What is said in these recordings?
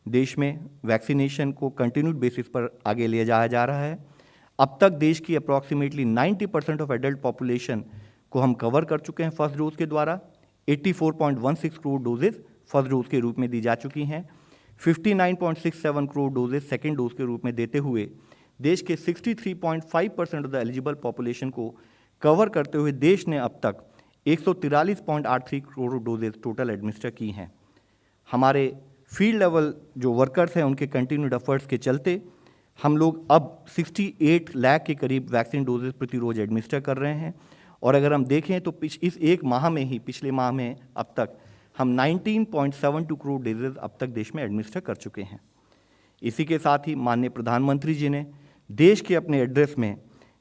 देश में वैक्सीनेशन को कंटिन्यूड बेसिस पर आगे ले जाया जा रहा है। अब तक देश की अप्रॉक्सीमेटली 90% ऑफ एडल्ट पॉपुलेशन को हम कवर कर चुके हैं फर्स्ट डोज के द्वारा। 84.16 करोड़ डोजेज फर्स्ट डोज के रूप में दी जा चुकी हैं। 59.67 करोड़ डोजेज सेकेंड डोज के रूप में देते हुए देश के 63.5% ऑफ द एलिजिबल पॉपुलेशन को कवर करते हुए देश ने अब तक 143.83 करोड़ डोजेज टोटल एडमिनिस्टर की हैं। हमारे फील्ड लेवल जो वर्कर्स हैं उनके कंटिन्यूड एफर्ट्स के चलते हम लोग अब 68 लाख के करीब वैक्सीन डोजेज प्रति रोज एडमिनिस्टर कर रहे हैं। और अगर हम देखें तो इस एक माह में ही, पिछले माह में अब तक हम 19.72 करोड़ डोजेज अब तक देश में एडमिनिस्टर कर चुके हैं। इसी के साथ ही माननीय प्रधानमंत्री जी ने देश के अपने एड्रेस में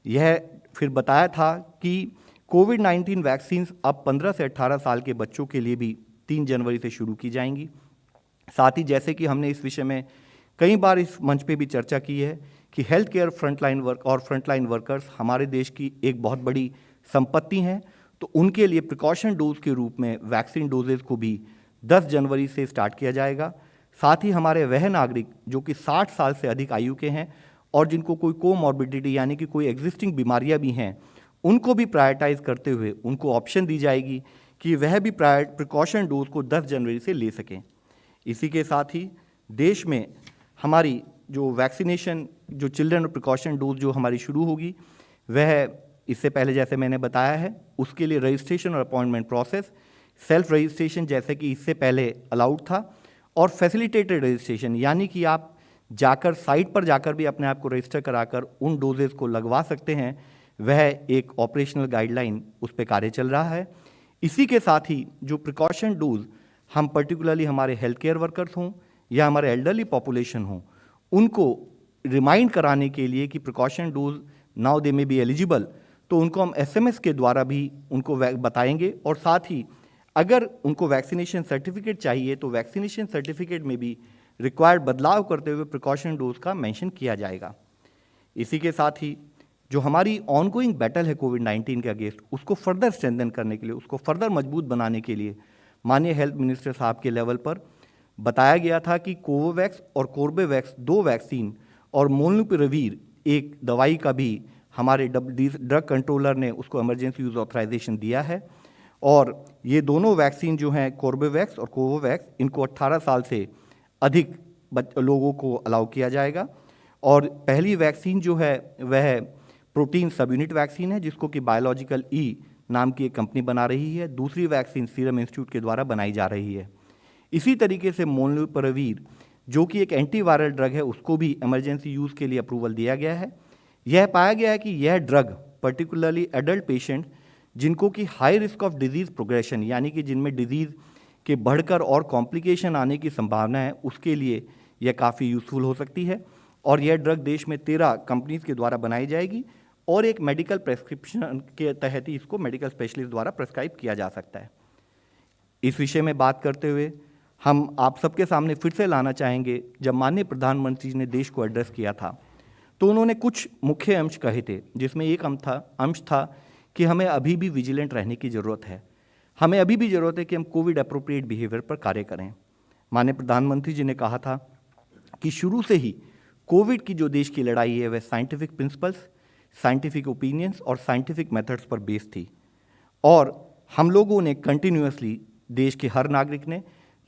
यह फिर बताया था कि कोविड-19 वैक्सीन अब 15 से 18 साल के बच्चों के लिए भी 3 जनवरी से शुरू की जाएंगी। साथ ही जैसे कि हमने इस विषय में कई बार इस मंच पे भी चर्चा की है कि हेल्थ केयर फ्रंटलाइन वर्कर्स हमारे देश की एक बहुत बड़ी संपत्ति हैं, तो उनके लिए प्रिकॉशन डोज के रूप में वैक्सीन डोजेज को भी 10 जनवरी से स्टार्ट किया जाएगा। साथ ही हमारे वह नागरिक जो कि 60 साल से अधिक आयु के हैं और जिनको कोई कोमॉर्बिडिटी यानी कि कोई एग्जिस्टिंग बीमारियां भी हैं, उनको भी प्रायोरिटाइज करते हुए उनको ऑप्शन दी जाएगी कि वह भी प्रिकॉशन डोज को 10 जनवरी से ले सकें। इसी के साथ ही देश में हमारी जो वैक्सीनेशन जो चिल्ड्रन प्रिकॉशन डोज जो हमारी शुरू होगी, वह इससे पहले जैसे मैंने बताया है उसके लिए रजिस्ट्रेशन और अपॉइंटमेंट प्रोसेस, सेल्फ रजिस्ट्रेशन जैसे कि इससे पहले अलाउड था, और फैसिलिटेटेड रजिस्ट्रेशन यानी कि आप जाकर साइट पर जाकर भी अपने आप को रजिस्टर कराकर उन डोजेज को लगवा सकते हैं, वह एक ऑपरेशनल गाइडलाइन उस पर कार्य चल रहा है। इसी के साथ ही जो प्रिकॉशन डोज हम पर्टिकुलरली हमारे हेल्थ केयर वर्कर्स हों या हमारे एल्डरली पॉपुलेशन हों, उनको रिमाइंड कराने के लिए कि प्रिकॉशन डोज नाउ दे में बी एलिजिबल, तो उनको हम SMS के द्वारा भी उनको बताएंगे। और साथ ही अगर उनको वैक्सीनेशन सर्टिफिकेट चाहिए तो वैक्सीनेशन सर्टिफिकेट में भी रिक्वायर्ड बदलाव करते हुए प्रिकॉशन डोज का मेंशन किया जाएगा। इसी के साथ ही जो हमारी ऑनगोइंग बैटल है कोविड-19 के अगेंस्ट, उसको फर्दर स्ट्रेंथन करने के लिए, उसको फर्दर मजबूत बनाने के लिए माननीय हेल्थ मिनिस्टर साहब के लेवल पर बताया गया था कि कोवोवैक्स और कोर्बेवैक्स 2 वैक्सीन और मोलनुपिरेविर एक दवाई का भी हमारे ड्रग कंट्रोलर ने उसको इमरजेंसी यूज़ ऑथराइजेशन दिया है। और ये दोनों वैक्सीन जो हैं कोर्बेवैक्स और कोवोवैक्स, इनको 18 साल से अधिक लोगों को अलाउ किया जाएगा। और पहली वैक्सीन जो है वह प्रोटीन सब यूनिट वैक्सीन है जिसको कि बायोलॉजिकल ई नाम की एक कंपनी बना रही है। दूसरी वैक्सीन सीरम इंस्टीट्यूट के द्वारा बनाई जा रही है। इसी तरीके से मोलनुपिरेविर जो कि एक एंटीवायरल ड्रग है, उसको भी इमरजेंसी यूज़ के लिए अप्रूवल दिया गया है। यह पाया गया है कि यह ड्रग पर्टिकुलरली एडल्ट पेशेंट जिनको कि high risk of disease progression यानी कि जिनमें डिजीज़ के बढ़कर और कॉम्प्लिकेशन आने की संभावना है, उसके लिए यह काफ़ी यूज़फुल हो सकती है। और यह ड्रग देश में 13 कंपनीज के द्वारा बनाई जाएगी और एक मेडिकल प्रेस्क्रिप्शन के तहत ही इसको मेडिकल स्पेशलिस्ट द्वारा प्रेस्क्राइब किया जा सकता है। इस विषय में बात करते हुए हम आप सबके सामने फिर से लाना चाहेंगे, जब माननीय प्रधानमंत्री जी ने देश को एड्रेस किया था तो उन्होंने कुछ मुख्य अंश कहे थे, जिसमें एक अंश था कि हमें अभी भी विजिलेंट रहने की ज़रूरत है। हमें अभी भी ज़रूरत है कि हम कोविड अप्रोप्रिएट बिहेवियर पर कार्य करें। माननीय प्रधानमंत्री जी ने कहा था कि शुरू से ही कोविड की जो देश की लड़ाई है वह साइंटिफिक प्रिंसिपल्स, साइंटिफिक ओपिनियंस और साइंटिफिक मेथड्स पर बेस्ड थी। और हम लोगों ने कंटिन्यूअसली, देश के हर नागरिक ने,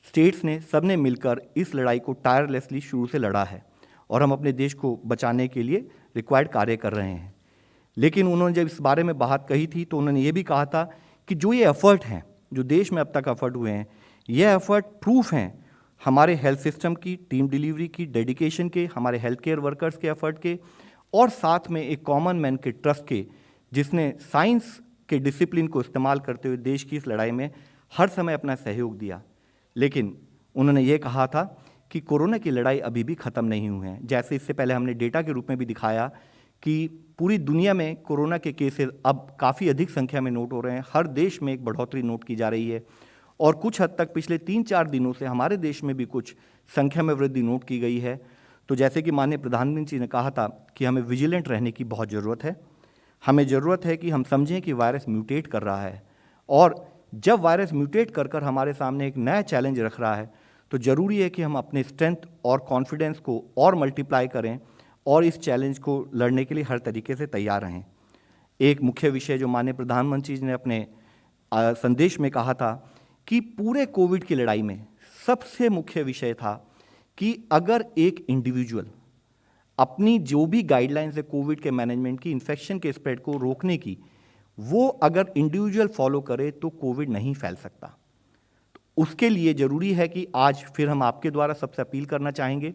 स्टेट्स ने, सब ने मिलकर इस लड़ाई को टायरलेसली शुरू से लड़ा है और हम अपने देश को बचाने के लिए रिक्वायर्ड कार्य कर रहे हैं। लेकिन उन्होंने जब इस बारे में बात कही थी तो उन्होंने ये भी कहा था कि जो ये एफर्ट हैं, जो देश में अब तक एफर्ट हुए हैं, ये एफर्ट प्रूफ हैं हमारे हेल्थ सिस्टम की, टीम डिलीवरी की, डेडिकेशन के, हमारे हेल्थ केयर वर्कर्स के एफर्ट के, और साथ में एक कॉमन मैन के ट्रस्ट के, जिसने साइंस के डिसिप्लिन को इस्तेमाल करते हुए देश की इस लड़ाई में हर समय अपना सहयोग दिया। लेकिन उन्होंने ये कहा था कि कोरोना की लड़ाई अभी भी ख़त्म नहीं हुई है। जैसे इससे पहले हमने डेटा के रूप में भी दिखाया कि पूरी दुनिया में कोरोना के केसेस अब काफ़ी अधिक संख्या में नोट हो रहे हैं। हर देश में एक बढ़ोतरी नोट की जा रही है और कुछ हद तक पिछले 3-4 दिनों से हमारे देश में भी कुछ संख्या में वृद्धि नोट की गई है। तो जैसे कि माननीय प्रधानमंत्री जी ने कहा था कि हमें विजिलेंट रहने की बहुत ज़रूरत है। हमें ज़रूरत है कि हम समझें कि वायरस म्यूटेट कर रहा है, और जब वायरस म्यूटेट कर हमारे सामने एक नया चैलेंज रख रहा है तो ज़रूरी है कि हम अपने स्ट्रेंथ और कॉन्फिडेंस को और मल्टीप्लाई करें और इस चैलेंज को लड़ने के लिए हर तरीके से तैयार रहें। एक मुख्य विषय जो माननीय प्रधानमंत्री जी ने अपने संदेश में कहा था कि पूरे कोविड की लड़ाई में सबसे मुख्य विषय था कि अगर एक इंडिविजुअल अपनी जो भी गाइडलाइंस है कोविड के मैनेजमेंट की, इन्फेक्शन के स्प्रेड को रोकने की, वो अगर इंडिविजुअल फॉलो करे तो कोविड नहीं फैल सकता। तो उसके लिए ज़रूरी है कि आज फिर हम आपके द्वारा सबसे अपील करना चाहेंगे,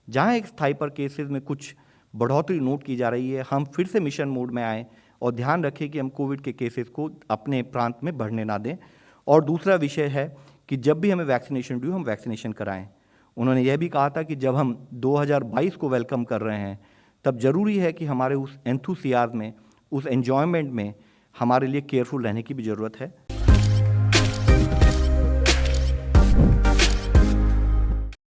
जहां एक स्थाई पर केसेस में कुछ बढ़ोतरी नोट की जा रही है, हम फिर से मिशन मोड में आएँ और ध्यान रखें कि हम कोविड के केसेस को अपने प्रांत में बढ़ने ना दें। और दूसरा विषय है कि जब भी हमें वैक्सीनेशन ड्यू, हम वैक्सीनेशन कराएं। उन्होंने यह भी कहा था कि जब हम 2022 को वेलकम कर रहे हैं, तब ज़रूरी है कि हमारे उस एंथुसियाज्म में, उस एन्जॉयमेंट में हमारे लिए केयरफुल रहने की भी ज़रूरत है।